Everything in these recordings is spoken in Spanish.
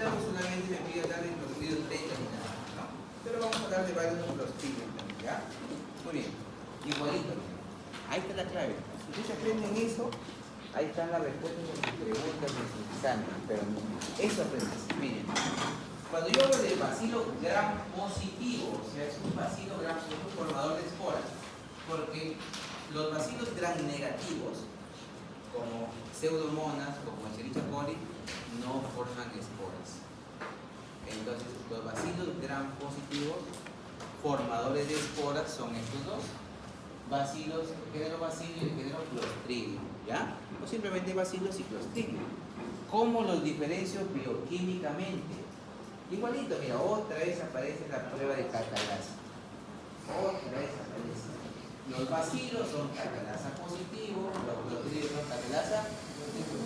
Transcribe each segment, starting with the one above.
solamente me pide hablar de clostridium teta ni nada, ¿no? Pero vamos a hablar de varios clostridium también, ¿ya? Muy bien, igualito. Ahí está la clave. Si ustedes aprenden eso, ahí están las respuestas a sus preguntas de sus exámenes. Pero eso aprendes. Miren, cuando yo hablo de bacilo gram positivo, o sea, es un bacilo gram positivo formador de esporas, porque los bacilos gram negativos, como pseudomonas, como Escherichia coli, no forman esporas. Entonces, los bacilos gram positivos, formadores de esporas, son estos dos. Bacilos, el género bacilo y el género clostridium, ¿ya? O simplemente bacilos y clostridium. ¿Cómo los diferencio bioquímicamente? Igualito, mira, otra vez aparece la prueba de catalasa. Otra vez aparece. Los bacilos son catalasa positivo, los clostridios son catalasa.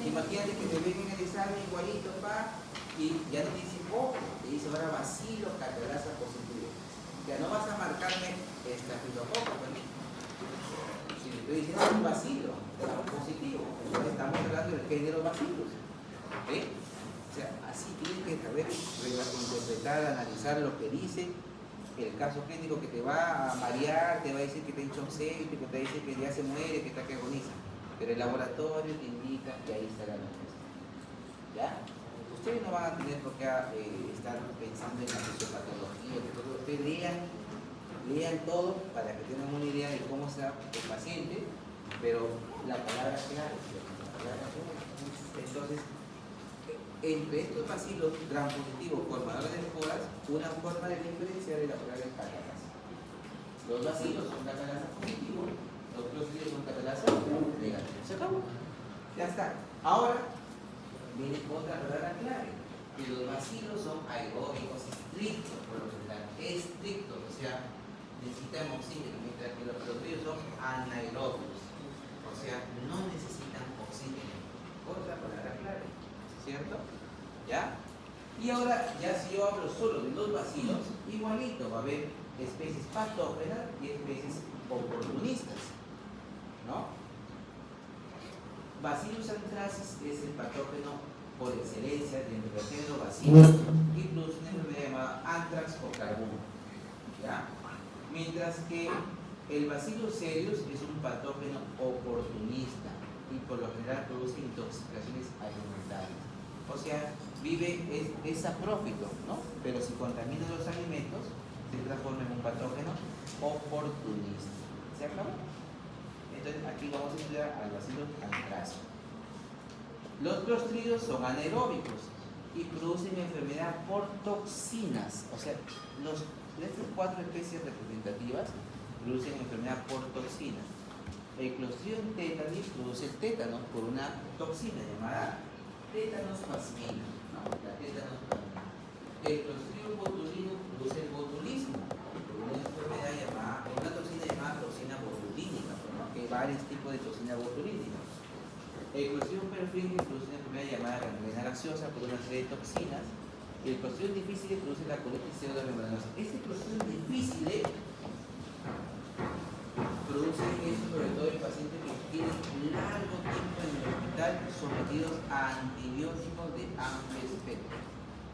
Imagínate que te ven en el examen igualito, pa, y ya no te dice poco, te dice ahora bacilo catalasa positivo. Ya no vas a marcarme estafilococo también. Si le estoy diciendo un bacilo positivo, entonces estamos hablando del género bacilos. ¿Ve? O sea, así tienes que saber interpretar, analizar lo que dice el caso clínico, que te va a marear, te va a decir que te ha hecho séptico, te va a decir que ya se muere, que está que agoniza. Pero el laboratorio te indica que ahí está la respuesta. ¿Ya? Ustedes no van a tener por qué estar pensando en la fisiopatología, que todo. Ustedes lean todo para que tengan una idea de cómo está el paciente, pero la palabra clave. Entonces, entre estos bacilos gram positivos formadores de esporas, una forma de diferenciar de la palabra es catalasa. Los bacilos son catalasa positivo, los clostridios son catalasa negativo. ¿Se acabó? Ya está. Ahora viene otra palabra clave, que los bacilos son aeróbicos estrictos, por lo general, estrictos, o sea, necesitan oxígeno, mientras que los clostridios son anaeróbicos, o sea, no necesitan oxígeno. Otra palabra clave, ¿cierto? ¿Ya? Y ahora, ya si yo hablo solo de los bacilos, igualito va a haber especies patógenas y especies oportunistas, ¿no? Bacillus anthracis es el patógeno por excelencia dentro del género Bacillus y produce una enfermedad llamada anthrax o carbuno, ¿ya? Mientras que el Bacillus cereus es un patógeno oportunista y por lo general produce intoxicaciones alimentarias. O sea, es saprófito, ¿no? Pero si contamina los alimentos, se transforma en un patógeno oportunista. ¿Se acabó? Entonces aquí vamos a estudiar al Bacillus anthracis. Los clostridios son anaeróbicos y producen enfermedad por toxinas. O sea, estas 4 especies representativas producen enfermedad por toxinas. El Clostridium tetani produce el tétano por una toxina llamada tétanos plasmina, ¿no? La tétanos plasmina. El Clostridium botulinum produce el botulismo por una enfermedad llamada, por una toxina llamada toxina botulínica, ¿no? Que hay varios tipos de toxina botulínica. El Clostridium perfringens produce una enfermedad llamada gangrena gaseosa por una serie de toxinas. Y el Clostridium difficile produce la colitis pseudomembranosa. Este Clostridium difficile produce eso sobre todo en pacientes que tienen largo tiempo en el hospital sometidos a antibióticos de amplio espectro.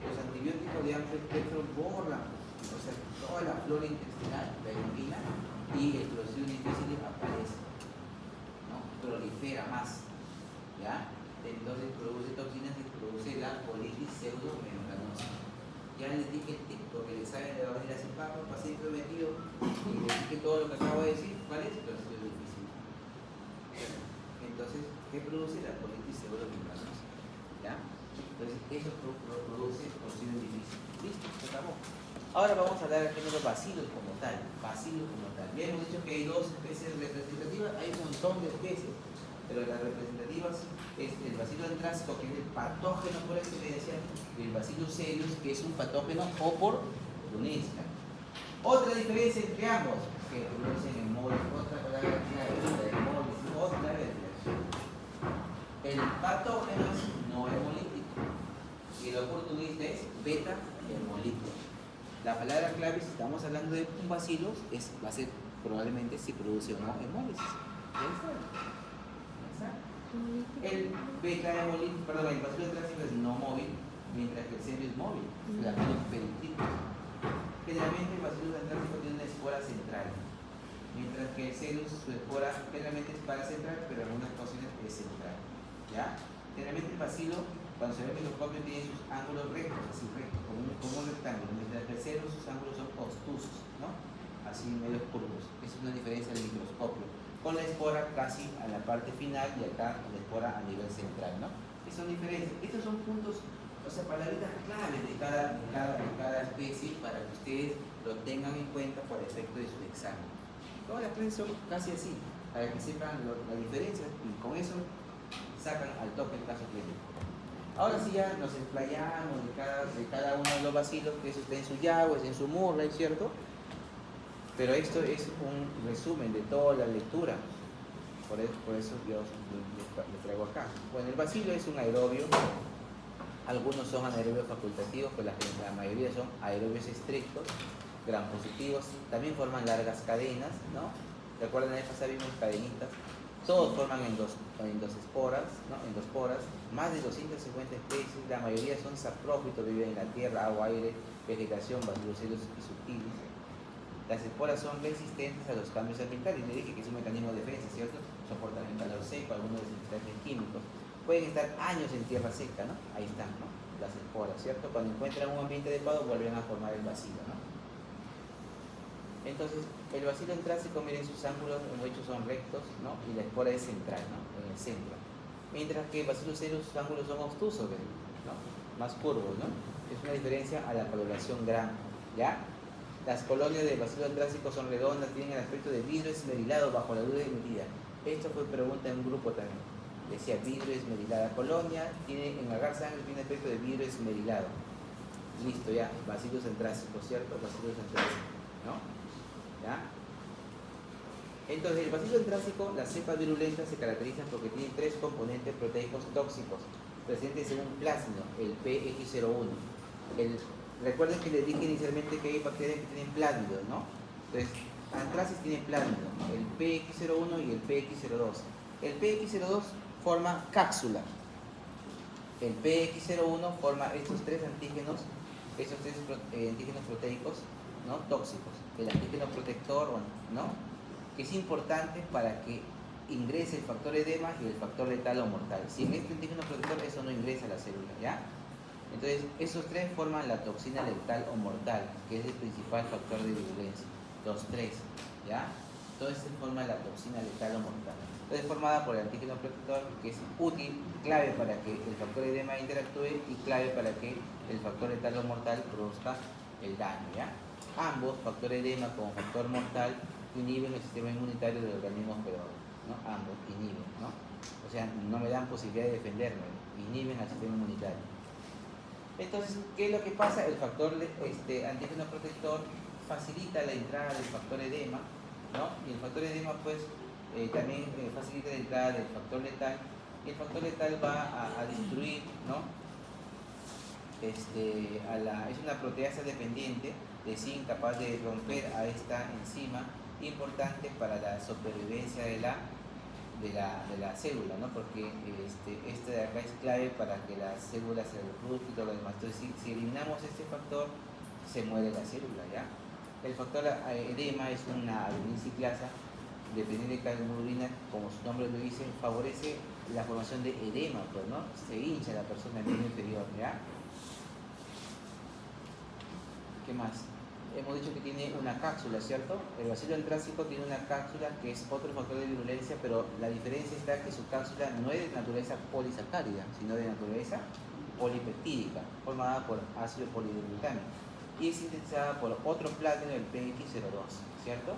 Los antibióticos de amplio espectro borran, o sea, toda la flora intestinal, la elimina, y el Clostridium difficile aparece, ¿no? Prolifera más, ¿ya? Entonces produce toxinas y produce la colitis pseudomembranosa. Ya les dije el tip, porque el examen le va a venir así, papá, paciente prometido, y les dije todo lo que acabo de decir. ¿Cuál es? Clostridium difficile. Entonces, ¿qué produce la colitis pseudomembranosa? ¿Ya? Entonces, eso produce Clostridium difficile. Listo, se acabó. Ahora vamos a hablar del género Bacillus como tal. Bacillus como tal. Ya hemos dicho que hay 2 especies representativas, hay un montón de especies, pero las representativas es el Bacillus anthracis, que es el patógeno por excelencia, y el Bacillus cereus, que es un patógeno oportunista. Otra diferencia entre ambos, que producen hemolis, otra palabra clave, la hemolis, otra vez. El patógeno es no hemolítico y el oportunista es beta hemolítico. La palabra clave, si estamos hablando de un bacillus, va a ser probablemente si produce o no hemólisis. ¿Ya está? El beta hemolítico, perdón, el Bacillus anthracis es no móvil, mientras que el seno es móvil, llamado periquito. Generalmente el bacillus antrácico tiene una espora central, mientras que el serus, su espora generalmente es paracentral, pero en algunas ocasiones es central. ¿Ya? Generalmente el bacilo, cuando se ve el microscopio, tiene sus ángulos rectos, así rectos, como un rectángulo, mientras que el serus, sus ángulos son obtusos, ¿no? Así medios curvos. Esa es una diferencia del microscopio. Con la espora casi a la parte final y acá la espora a nivel central, ¿no? Esas son diferencias. Estos son puntos, o sea, palabritas claves de cada especie para que ustedes lo tengan en cuenta por efecto de su examen. Todas las clases son casi así, para que sepan la diferencia y con eso sacan al toque el caso clínico. Ahora sí ya nos explayamos de cada uno de los bacilos, que eso está en su Yagüe, en su Murray, ¿cierto? Pero esto es un resumen de toda la lectura, por eso yo les traigo acá. Bueno, el bacilo es un aerobio, algunos son anaerobios facultativos, pero la mayoría son aerobios estrictos, gram positivos, también forman largas cadenas, ¿no? ¿Se acuerdan? La vez pasada vimos cadenitas. Todos forman en dos esporas, ¿no? En dos poras, más de 250 especies, la mayoría son saprófitos, viven en la tierra, agua, aire, vegetación, bacilocelos y subtiles. Las esporas son resistentes a los cambios ambientales, y le dije que es un mecanismo de defensa, ¿cierto? Soportan el calor seco, algunos desinfectantes químicos. Pueden estar años en tierra seca, ¿no? Ahí están, ¿no? Las esporas, ¿cierto? Cuando encuentran un ambiente adecuado vuelven a formar el bacilo, ¿no? Entonces, el bacilo antrácico, miren, sus ángulos hemos dicho son rectos, ¿no? Y la espora es central, ¿no? En el centro. Mientras que el bacilo serus, sus ángulos son obtusos, ¿no? Más curvos, ¿no? Es una diferencia a la coloración gram, ¿ya? Las colonias del bacilo antrácico son redondas, tienen el aspecto de vidrio esmerilado bajo la luz de medida. Esto fue pregunta en un grupo también. Decía vidrio esmerilado. La colonia tiene, en agar sangre, tiene aspecto de vidrio esmerilado. Listo, ya. Bacilos antrácicos, ¿cierto? Bacilos antrácicos, ¿no? ¿Ya? Entonces, el bacilo antrácico, las cepas virulentas se caracterizan porque tienen tres componentes proteicos tóxicos presentes en un plásmido, el PX01. Recuerden que les dije inicialmente que hay bacterias que tienen plásmidos, ¿no? Entonces, Anthracis tiene plásmido, el PX01 y el PX02. El PX02 forma cápsula. El PX01 forma estos tres antígenos proteicos, ¿no? Tóxicos. El antígeno protector, ¿no? Que es importante para que ingrese el factor edema y el factor letal o mortal. Sin este antígeno protector, eso no ingresa a la célula, ¿ya? Entonces, esos tres forman la toxina letal o mortal, que es el principal factor de virulencia. Los tres, ¿ya? Entonces, forma la toxina letal o mortal. Entonces, formada por el antígeno protector, que es útil, clave para que el factor edema interactúe y clave para que el factor letal o mortal produzca el daño, ¿ya? Ambos, factor edema como factor mortal, inhiben el sistema inmunitario del organismo hospedador, ¿no? Ambos inhiben, ¿no? O sea, no me dan posibilidad de defenderme, inhiben al sistema inmunitario. Entonces, ¿qué es lo que pasa? El factor antígeno protector facilita la entrada del factor edema, ¿no? Y el factor edema, pues, también facilita la entrada del factor letal, y el factor letal va a destruir, ¿no? Es una proteasa dependiente de zinc, capaz de romper a esta enzima, importante para la supervivencia de la célula, ¿no? Porque este de acá es clave para que la célula se reproduzca y todo lo demás. Entonces, si eliminamos este factor, se muere la célula, ¿ya? El factor edema es una adenosina dependiente de cada hemoglobina, como su nombre lo dice, favorece la formación de edema, pues, ¿no? Se hincha la persona en el miembro inferior, ¿ya? ¿Qué más? Hemos dicho que tiene una cápsula, ¿cierto? El bacilo antrácico tiene una cápsula que es otro factor de virulencia, pero la diferencia está que su cápsula no es de naturaleza polisacárida, sino de naturaleza polipeptídica, formada por ácido polideglutámico, y es sintetizada por otro plátano, el PX02, ¿cierto?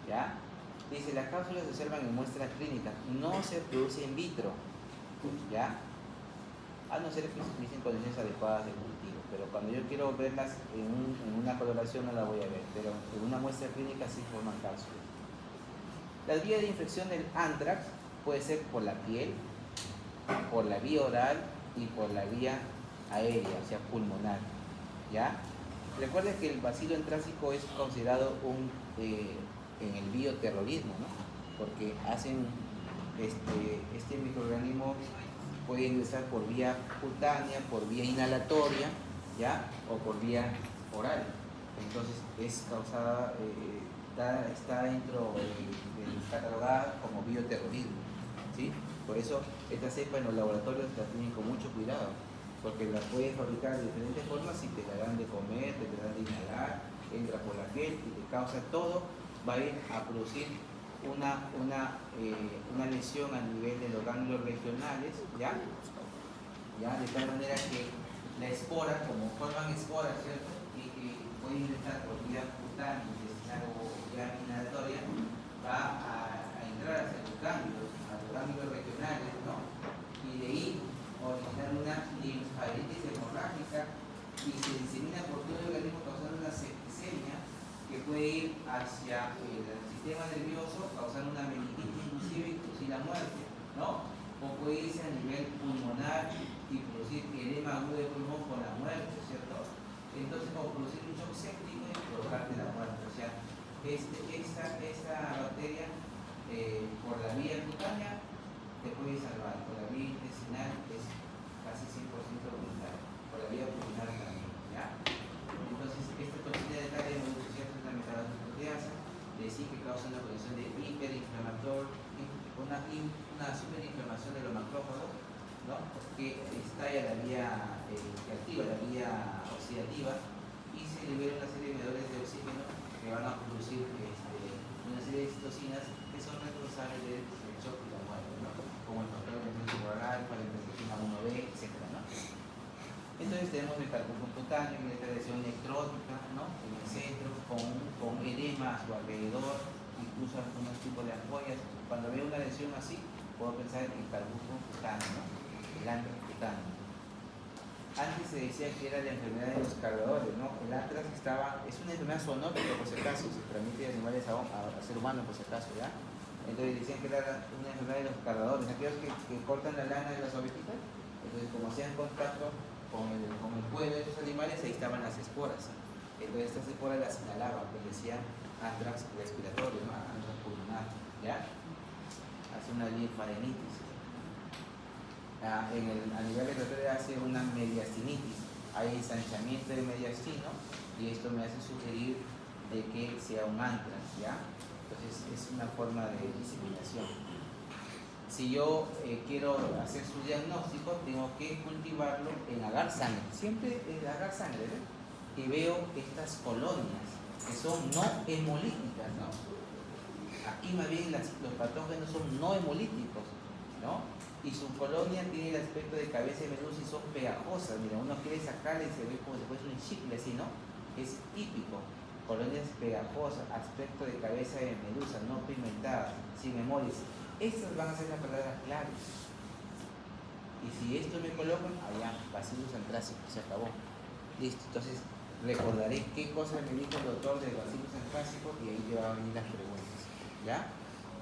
¿Ya? Dice, las cápsulas se observan en muestras clínicas, no se produce in vitro, ¿ya? A no ser que se utilicen condiciones adecuadas de cultivo, pero cuando yo quiero verlas en una coloración no la voy a ver, pero en una muestra clínica sí forman cápsulas. La vía de infección del anthrax puede ser por la piel, por la vía oral y por la vía aérea, o sea, pulmonar, ¿ya? Recuerden que el bacilo antrácico es considerado en el bioterrorismo, ¿no? Porque hacen este microorganismo puede ingresar por vía cutánea, por vía inhalatoria, ¿ya? O por vía oral. Entonces es causada, está dentro catalogada como bioterrorismo, ¿sí? Por eso esta cepa en los laboratorios la tienen con mucho cuidado, porque la puedes fabricar de diferentes formas y te la dan de comer, te la dan de inhalar, entra por la piel y te causa todo, va a ir a producir una lesión a nivel de los ganglios regionales, ¿ya? De tal manera que la espora, como forman esporas, ¿cierto? Y puede ingresar por vía cutánea, intestinal o vía inhalatoria, va a entrar hacia los ganglios regionales, ¿no? Y de ahí originar una linfadenitis hemorrágica y se disemina por todo el organismo causando una septicemia que puede ir hacia el sistema nervioso, causando una meningitis inclusive y la muerte, ¿no? O puede irse a nivel pulmonar y producir edema agudo de pulmón con la muerte, ¿cierto? Entonces, o producir un shock séptico y provocarte la muerte. O sea, esta bacteria por la vía cutánea te puede salvar, por la vía intestinal es casi 100% mortal, por la vía pulmonar también, ¿ya? Entonces, esta toxina de tal es una metalazoproteasa, decir que causa una condición de hiperinflamatorio, una superinflamación de los macrófagos, ¿no? Que estalla la vía, que activa la vía oxidativa y se libera una serie de medidores de oxígeno que van a producir una serie de citocinas que son responsables del shock y la muerte, ¿no? Como el factor de alfa, la interleucina 1B, etc., ¿no? Entonces tenemos el carburo cutáneo y esta lesión necrótica, ¿no? En el centro, con edema a su alrededor, incluso algunos tipos de ampollas. Cuando veo una lesión así, puedo pensar en el carburo cutáneo, ¿no? El antrax cutáneo. Antes se decía que era la enfermedad de los cargadores, ¿no? El antrax es una enfermedad zoonótica, por si acaso, se transmite de animales a ser humano, por si acaso, ¿ya? Entonces decían que era una enfermedad de los cargadores, aquellos que cortan la lana de las ovejitas. Entonces, como hacían contacto con el cuero de estos animales, ahí estaban las esporas. Entonces, estas esporas las inhalaban, que decían antrax respiratorio, ¿no? Antrax pulmonar, ¿ya? Hace una linfadenitis. A nivel respiratorio hace una mediastinitis. Hay ensanchamiento del mediastino y esto me hace sugerir de que sea un antrax, ¿ya? Entonces, es una forma de diseminación. Si yo quiero hacer su diagnóstico, tengo que cultivarlo en agar sangre, siempre en agar sangre, ¿ves? Y veo estas colonias que son no hemolíticas, ¿no? Aquí más bien los patógenos son no hemolíticos, ¿no? Y su colonia tiene el aspecto de cabeza de medusa y son pegajosas. Mira, uno quiere sacarle y se ve como si fuese un chicle así, ¿no? Es típico. Colonias pegajosas, aspecto de cabeza de medusa, no pigmentadas, sin memorias. Estas van a ser las palabras claves. Y si esto me colocan, allá, Bacillus anthracis, se acabó. Listo, entonces recordaré qué cosa me dijo el doctor del Bacillus anthracis y ahí te van a venir las preguntas. ¿Ya?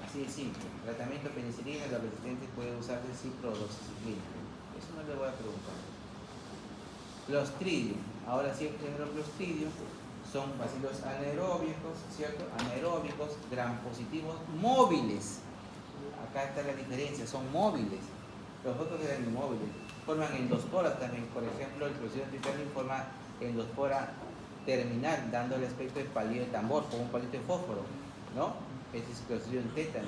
Así de simple. Tratamiento penicilina, los resistentes pueden usarse ciprodoxiciclina. Eso no le voy a preguntar. Clostridium. Ahora sí, el género Clostridium son bacilos anaeróbicos, ¿cierto? Anaeróbicos, gram positivos, móviles. Acá está la diferencia, son móviles. Los otros eran inmóviles. Forman endosporas también. Por ejemplo, el Clostridium africanum forma endospora terminal, dando el aspecto de palillo de tambor, como un palito de fósforo, ¿no? Este es Clostridium tetani,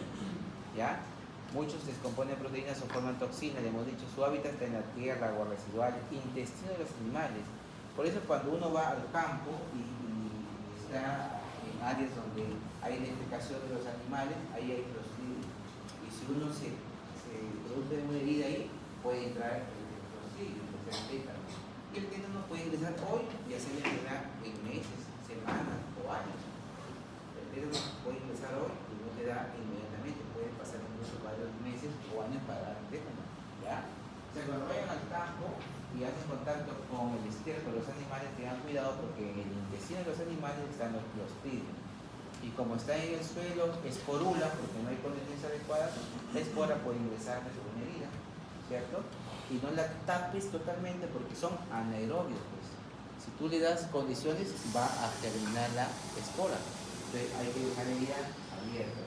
¿ya? Muchos descomponen proteínas o forman toxinas, le hemos dicho, su hábitat está en la tierra, agua residual, intestino de los animales. Por eso cuando uno va al campo y está en áreas donde hay identificación de los animales, ahí hay Clostridium. Y si uno se produce una herida ahí, puede entrar el Clostridium, o sea, el tétano. Y el tétano puede ingresar hoy y hacerle enfermedad en meses, semanas o años. El tétano puede ingresar hoy y no te da inmediatamente, puede pasar incluso varios meses o años para dar el tétano, ¿ya? O sea, cuando vayan al campo y hacen contacto con el estiércol de los animales, tengan cuidado porque en el intestino de los animales están los Clostridium. Y como está en el suelo, esporula, porque no hay condiciones adecuadas, la espora puede ingresar sobre una herida, ¿cierto? Y no la tapes totalmente porque son anaerobios, pues. Si tú le das condiciones, va a germinar la espora. Entonces hay que dejar la herida abierta,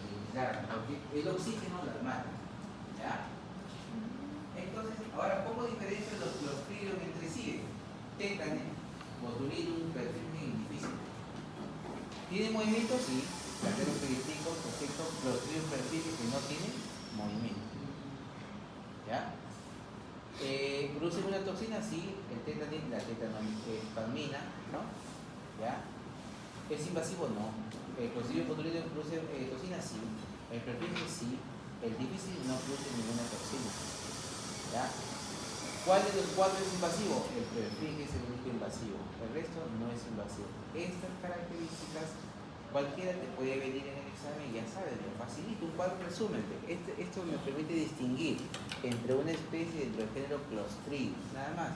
porque el oxígeno la mata, ¿ya? Entonces, ahora ¿Tiene movimiento? Sí. Lateros periféricos, excepto clostridium perfringens que no tiene movimiento. ¿Ya? ¿Produce una toxina? Sí. El tétanis, la tetanospasmina, ¿no? ¿Ya? ¿Es invasivo? No. ¿El clostridium botulinum produce toxina? Sí. El perfringens sí. El difícil no produce ninguna toxina. ¿Ya? ¿Cuál de los cuatro es invasivo? El perfringens es el único invasivo. El resto no es invasivo. Estas características cualquiera te puede venir en el examen y ya sabes, me facilita un cuadro resumen. Esto me permite distinguir entre una especie dentro del género Clostridium, nada más.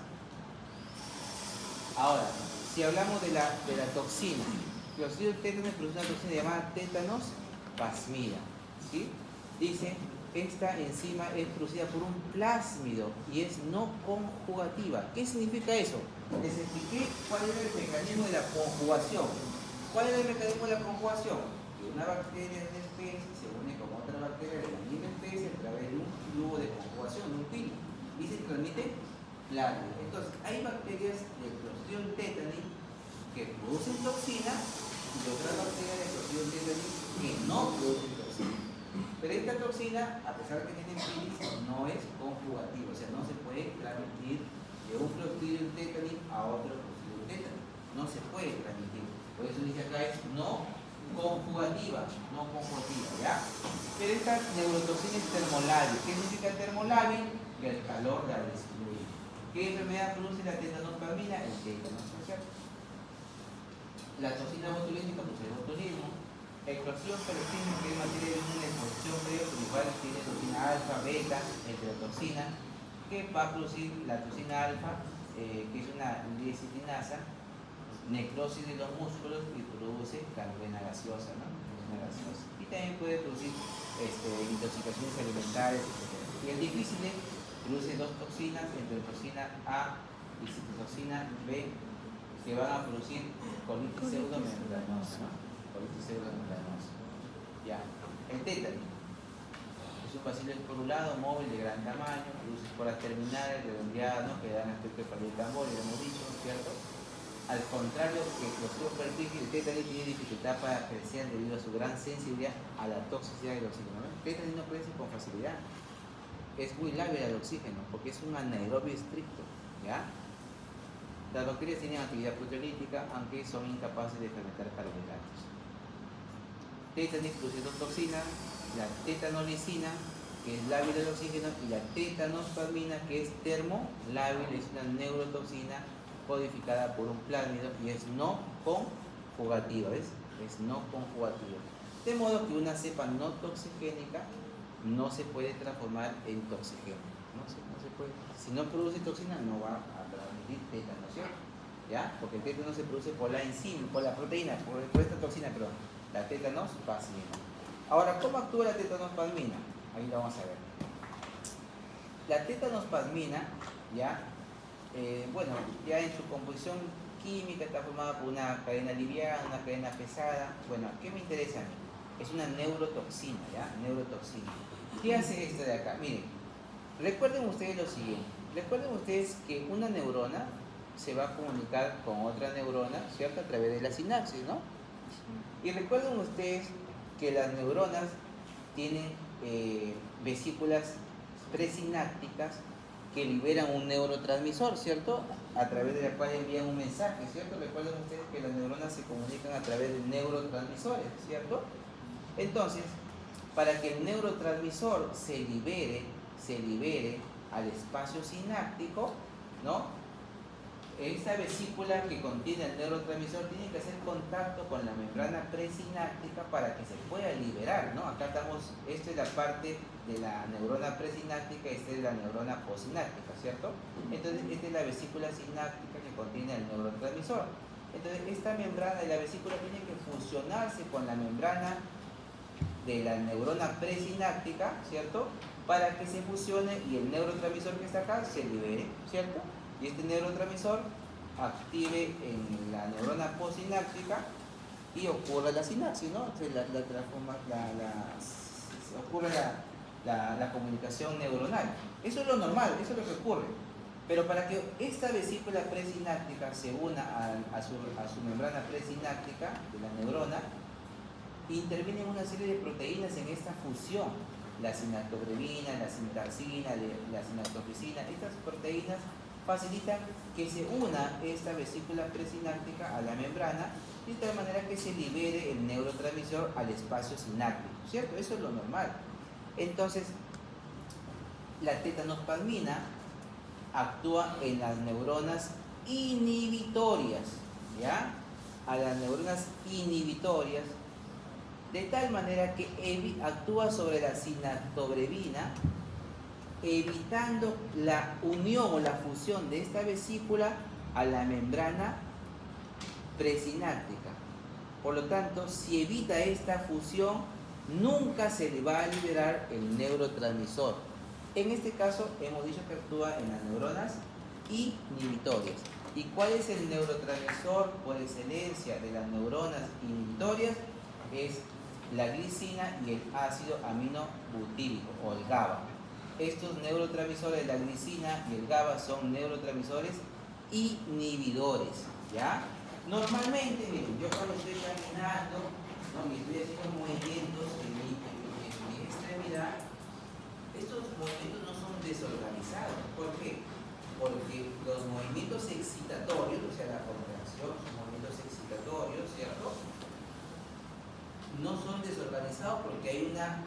Ahora, si hablamos de la toxina, Clostridium tetanus produce una toxina llamada tetanospasmina, ¿sí? Dice, esta enzima es producida por un plásmido y es no conjugativa. ¿Qué significa eso? Les expliqué cuál era el mecanismo de la conjugación. ¿Cuál es el mecanismo de la conjugación? Que una bacteria de una especie se une con otra bacteria de la misma especie a través de un flujo de conjugación, un filo, y se transmite plasma. Entonces, hay bacterias de Clostridium tetani que producen toxina y otras bacterias de Clostridium tetani que no producen toxina. Pero esta toxina, a pesar de que tiene filis, no es conjugativa, o sea, no se puede transmitir de un Clostridium tetani a otro Clostridium tetani. No se puede transmitir. Por eso dice acá es no conjugativa, ¿ya? Pero esta neurotoxina es termolábil. ¿Qué significa termolábil? Que el calor la destruye. ¿Qué enfermedad produce la tetanospasmina? El tétanos, ¿no es cierto? La toxina botulínica produce el botulismo. El Clostridium perfringens, que es materia de una exposición previa, pero igual tiene toxina alfa, beta, heterotoxina, que va a producir la toxina alfa, que es una liesitinasa, necrosis de los músculos y produce gangrena gaseosa, ¿no? Gaseosa. Y también puede producir intoxicaciones alimentarias, etc. Y el difícil produce dos toxinas, enterotoxina A y citotoxina B, que van a producir colitis pseudomembranosa, ¿no? Colitis pseudomembranosa. Ya. El tétano es un bacilo esporulado, móvil, de gran tamaño, produce esporas terminales, redondeadas, ¿no? Que dan aspecto de palillo de tambor, ya lo hemos dicho, ¿cierto? Al contrario que el Clostridium perfringens, el tétano tiene dificultad para crecer debido a su gran sensibilidad a la toxicidad del oxígeno. El tétano no crece con facilidad. Es muy lábil al oxígeno porque es un anaerobio estricto, ¿ya? Las bacterias tienen actividad proteolítica, aunque son incapaces de fermentar carbohidratos. Tétanis produce dos toxinas, la tetanolicina, que es lábil al oxígeno, y la tetanospasmina, que es termolábil, es una neurotoxina codificada por un plásmido y es no conjugativa, ¿ves? Es no conjugativa. De modo que una cepa no toxigénica no se puede transformar en toxigénico. No se puede. Si no produce toxina, no va a transmitir tétano, ¿cierto? ¿Ya? Porque el tétano se produce por la enzima, por la proteína, por esta toxina, perdón, la tetanospasmina. Ahora, ¿cómo actúa la tetanospasmina? Ahí lo vamos a ver. La tetanospasmina, ¿ya? Bueno, ya en su composición química está formada por una cadena liviana, una cadena pesada. Bueno, ¿qué me interesa a mí? Es una neurotoxina, ¿ya? Neurotoxina. ¿Qué hace esto de acá? Miren, recuerden ustedes lo siguiente. Recuerden ustedes que una neurona se va a comunicar con otra neurona, ¿cierto? A través de la sinapsis, ¿no? Y recuerden ustedes que las neuronas tienen vesículas presinápticas que liberan un neurotransmisor, ¿cierto? A través de la cual envían un mensaje, ¿cierto? Recuerden ustedes que las neuronas se comunican a través de neurotransmisores, ¿cierto? Entonces, para que el neurotransmisor se libere al espacio sináptico, ¿no? Esta vesícula que contiene el neurotransmisor tiene que hacer contacto con la membrana presináptica para que se pueda liberar, ¿no? Acá estamos, esta es la parte de la neurona presináptica, esta es la neurona posináptica, ¿cierto? Entonces, esta es la vesícula sináptica que contiene el neurotransmisor. Entonces, esta membrana de la vesícula tiene que fusionarse con la membrana de la neurona presináptica, ¿cierto? Para que se fusione y el neurotransmisor que está acá se libere, ¿cierto? Y este neurotransmisor active en la neurona posináptica y ocurre la sinapsis, ¿no? Entonces ocurre la comunicación neuronal. Eso es lo normal, eso es lo que ocurre. Pero para que esta vesícula presináptica se una a su membrana presináptica de la neurona, intervienen una serie de proteínas en esta fusión. La sinactobrevina, la sintaxina, la sinactofisina. Estas proteínas facilitan que se una esta vesícula presináptica a la membrana de tal manera que se libere el neurotransmisor al espacio sináptico, ¿cierto? Eso es lo normal. Entonces, la tetanospasmina actúa en las neuronas inhibitorias, ¿ya? A las neuronas inhibitorias, de tal manera que actúa sobre la sinactobrevina, evitando la unión o la fusión de esta vesícula a la membrana presináptica. Por lo tanto, si evita esta fusión, nunca se le va a liberar el neurotransmisor. En este caso, hemos dicho que actúa en las neuronas inhibitorias. ¿Y cuál es el neurotransmisor por excelencia de las neuronas inhibitorias? Es la glicina y el ácido aminobutírico o el GABA. Estos neurotransmisores, la glicina y el GABA, son neurotransmisores inhibidores, ¿ya? Normalmente, miren, yo cuando estoy caminando, ¿no? Y estoy haciendo movimientos en mi extremidad, estos movimientos no son desorganizados. ¿Por qué? Porque los movimientos excitatorios, o sea, la contracción, los movimientos excitatorios, ¿cierto?, no son desorganizados porque hay una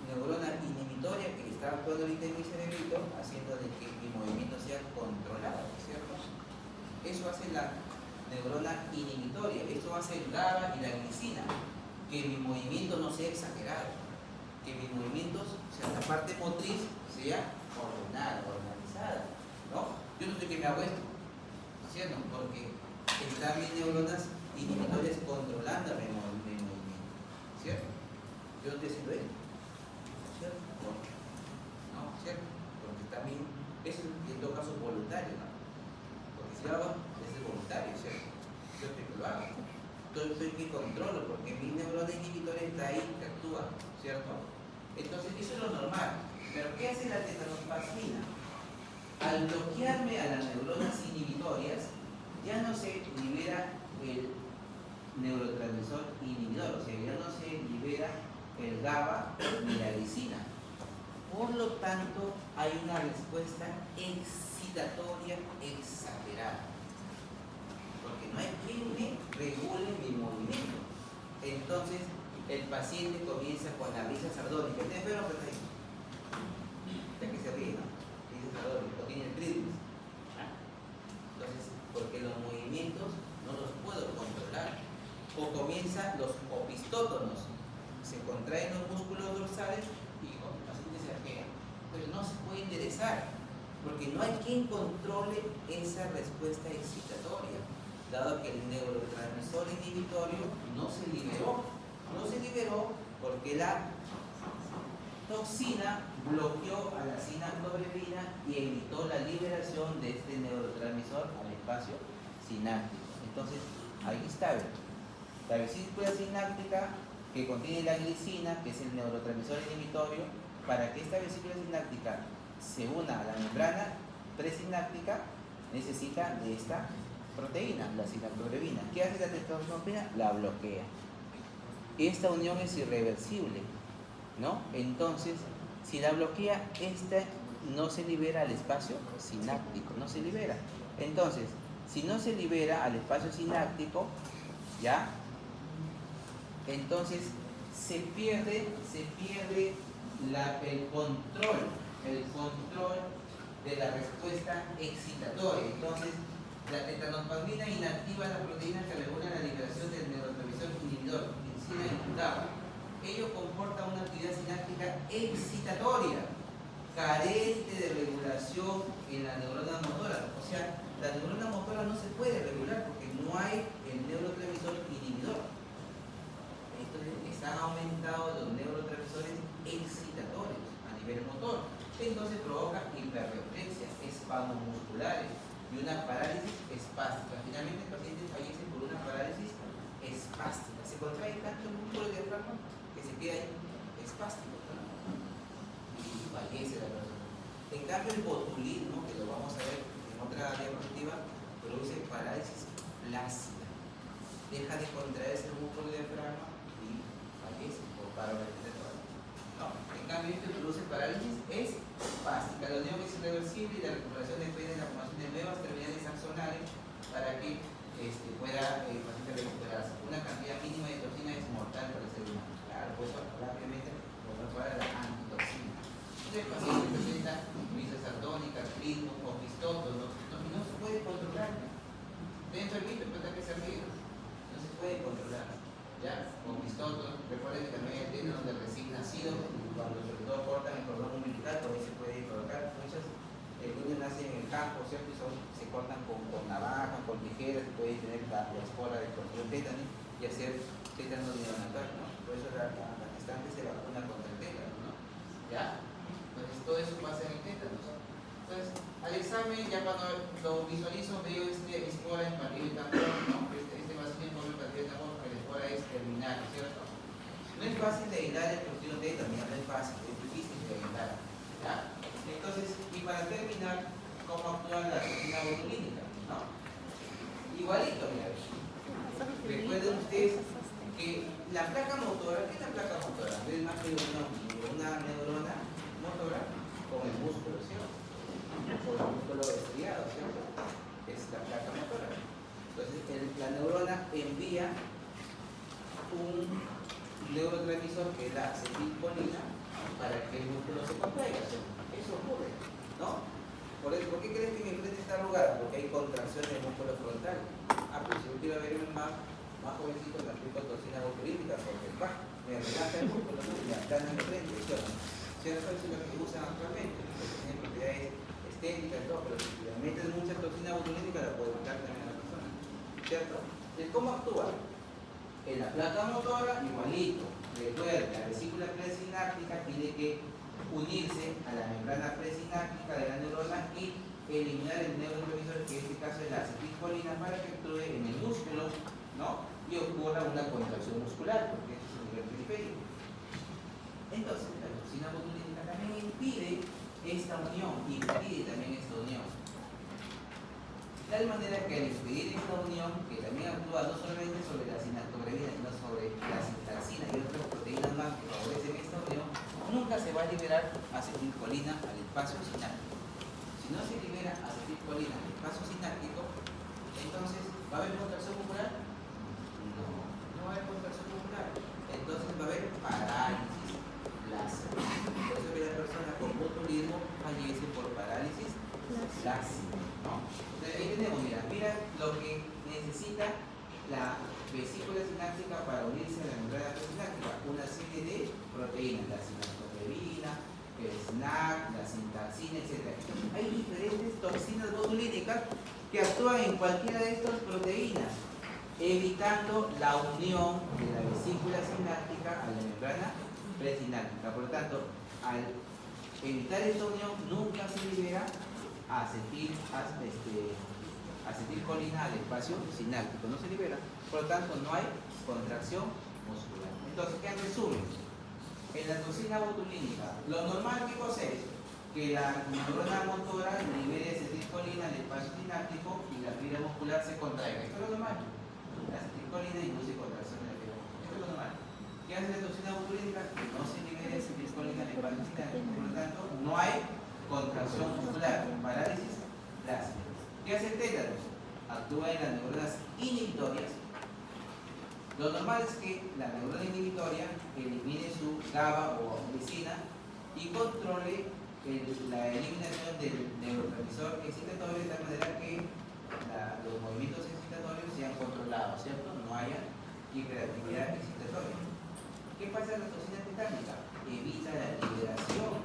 neurona inhibitoria que está actuando ahorita en mi cerebrito, haciendo de que mi movimiento sea controlado, ¿cierto? Eso hace la neurona inhibitoria, esto hace el GABA y la glicina, que mi movimiento no sea exagerado, que mis movimientos, o sea, la parte motriz sea ordenada, organizada, ¿no? Yo no sé que me hago esto, ¿cierto? Porque están mis neuronas inhibitorias controlando mi movimiento, ¿cierto? Yo no estoy haciendo esto, ¿cierto? No, ¿cierto? Porque también, eso es en todo caso voluntario, ¿no? Porque si lo hago, es voluntario, ¿cierto? Yo estoy que lo hago. Estoy que controlo, porque mi neurona inhibitoria está ahí, que actúa, ¿cierto? Entonces, eso es lo normal. Pero, ¿qué hace la tetanospasmina? Al bloquearme a las neuronas inhibitorias, ya no se libera el neurotransmisor inhibidor, o sea, ya no se libera el GABA ni la glicina. Por lo tanto, hay una respuesta excitatoria exagerada, porque no hay quien me regule mi movimiento. Entonces, el paciente comienza con la risa sardónica. ¿Está enfermo? Pues ahí. Ya que se ríe, ¿no? Risa sardónica, o tiene el trismus. Entonces, porque los movimientos no los puedo controlar. O comienzan los opistótonos, se contraen los músculos dorsales y el paciente se arquea. Pero no se puede enderezar, porque no hay quien controle esa respuesta excitatoria, dado que el neurotransmisor inhibitorio no se liberó. No se liberó porque la toxina bloqueó a la sinactobrevina y evitó la liberación de este neurotransmisor al espacio sináptico. Entonces, ahí está, la vesícula sináptica que contiene la glicina, que es el neurotransmisor inhibitorio. Para que esta vesícula sináptica se una a la membrana presináptica, necesita de esta proteína, la sinactobrevina. ¿Qué hace la tetanospasmina? La bloquea. Esta unión es irreversible, ¿no? Entonces, si la bloquea, esta no se libera al espacio sináptico, no se libera. Entonces, si no se libera al espacio sináptico, ¿ya? Entonces se pierde el control de la respuesta excitatoria. Entonces, la tetanospasmina inactiva las proteínas que regulan la liberación del neurotransmisor inhibidor, glicina y GABA. Ello comporta una actividad sináptica excitatoria, carente de regulación en la neurona motora. O sea, la neurona motora no se puede regular porque no hay el neurotransmisor inhibidor. Entonces, están aumentados los neurotransmisores excitatorios a nivel motor. Entonces provoca hiperreflexia, espasmos musculares y una parálisis espástica. Finalmente el paciente fallece por una parálisis espástica. Se contrae tanto el músculo del diafragma que se queda ahí espástico, ¿no? Y fallece la persona. En cambio el botulismo, que lo vamos a ver flácida. Deja de contraerse el músculo del diafragma y fallece por paro respiratorio. No, en cambio esto produce parálisis espástica. La unión es irreversible y la recuperación depende de la formación de nuevas terminales axonales para que pueda el paciente recuperarse. Una cantidad mínima de toxina es mortal para el ser humano. Claro, pues rápidamente vamos a la antitoxina. El paciente presenta crisis sartónica, artritis, ofistoto, no se puede controlar. Está enfermito, pero está que se ríe. No se puede controlar. ¿Ya? Ofistoto, recuerden que también hay tendón del recién nacido, cuando sobre todo cortan el cordón umbilical, por ahí se puede colocar muchas. El niño nace en el campo, ¿cierto? Y se cortan con navajas, con tijeras, se puede tener la espora de cortión tétano y hacer tétano neonatal, ¿no? Por eso la gestante se vacuna contra el tétano, ¿no? ¿Ya? Entonces todo eso pasa en el tétano. Entonces, al examen, ya cuando lo visualizo, veo espora en partido y tambor, ¿no? Este va a ser un partido y tambor, porque la espora es terminal, ¿cierto? No es fácil de aislar el cortión tétano, no es fácil, es difícil de aislar, ¿ya? Entonces, y para terminar, ¿cómo actúa la toxina botulínica? ¿No? Igualito, mira. Recuerden ustedes que la placa motora, ¿qué es la placa motora? Es más que una neurona motora con el músculo, ¿cierto? Con el músculo estriado, ¿cierto? Es la placa motora. Entonces, la neurona envía un neurotransmisor que es la acetilcolina para que el músculo se contraiga, ¿cierto? Eso ocurre, ¿no? ¿Por qué crees que mi frente está arrugada? Porque hay contracción del músculo frontal. Pues si yo quiero verme más jovencito, me aplico toxina botulínica porque me relaja el músculo, ¿no? Me aplana mi frente, ¿cierto? ¿Cierto? Eso es lo que usan actualmente, porque tiene propiedades estéticas y todo, pero si le meten mucha toxina botulínica la puede matar también a la persona, ¿cierto? Entonces, ¿cómo actúa? En la placa motora, igualito. Recuerda, la vesícula presináptica tiene que unirse a la membrana presináptica de la neurona y eliminar el neurotransmisor, que en este caso es la acetilcolina, para que actúe en el músculo, ¿no? Y ocurra una contracción muscular, porque eso es un nivel periférico. Entonces, la toxina botulínica también impide esta unión, de tal manera que al impedir esta unión, que también actúa no solamente sobre la sinactogrelina, sino sobre la sintaxina y otras proteínas más que favorecen esta unión, nunca se va a liberar acetilcolina al espacio sináptico. Si no se libera acetilcolina al espacio sináptico, entonces, ¿va a haber contracción muscular? No va a haber contracción muscular. Entonces va a haber parálisis láser. Por eso que la persona con botulismo fallece por parálisis láser, ¿no? Entonces ahí tenemos, mira lo que necesita la vesícula sináptica para unirse a la membrana presináptica. Una serie de proteínas, la sinactogrelina, el SNAC, la sintaxina, etc. Hay diferentes toxinas botulínicas que actúan en cualquiera de estas proteínas, evitando la unión de la vesícula sináptica a la membrana presináptica. Por lo tanto, al evitar esta unión, nunca se libera acetilcolina al espacio sináptico, no se libera. Por lo tanto, no hay contracción muscular. Entonces, ¿qué resumen? En la toxina botulínica, lo normal que es que la neurona motora libere acetilcolina al espacio sináptico y la fibra muscular se contraiga. Esto es lo normal. La acetilcolina induce contracción de la fibra muscular. Esto es lo normal. ¿Qué hace la toxina botulínica? Que no se libere acetilcolina al espacio sináptico. Por lo tanto, no hay contracción muscular, parálisis láser. ¿Qué hace el tétano? Actúa en las neuronas inhibitorias. Lo normal es que la neurona inhibitoria elimine su GABA o glicina y controle la eliminación del neurotransmisor excitatorio de tal manera que los movimientos excitatorios sean controlados, ¿cierto? No haya hiperactividad excitatoria. ¿Qué pasa en la toxina tetánica? Evita la liberación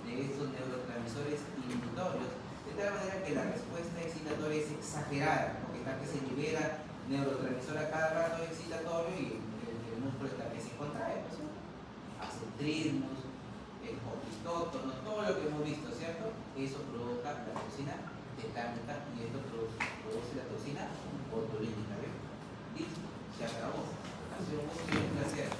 de estos neurotransmisores inhibitorios de tal manera que la respuesta excitatoria es exagerada, porque está que se libera neurotransmisor a cada rato excitatorio y el músculo está que se contrae, ¿no? Hace trismos, opistótonos, todo lo que hemos visto, ¿cierto? Eso provoca la toxina tetánica y esto produce la toxina botulínica, ¿ves? Listo, se acabó. Ha sido un placer.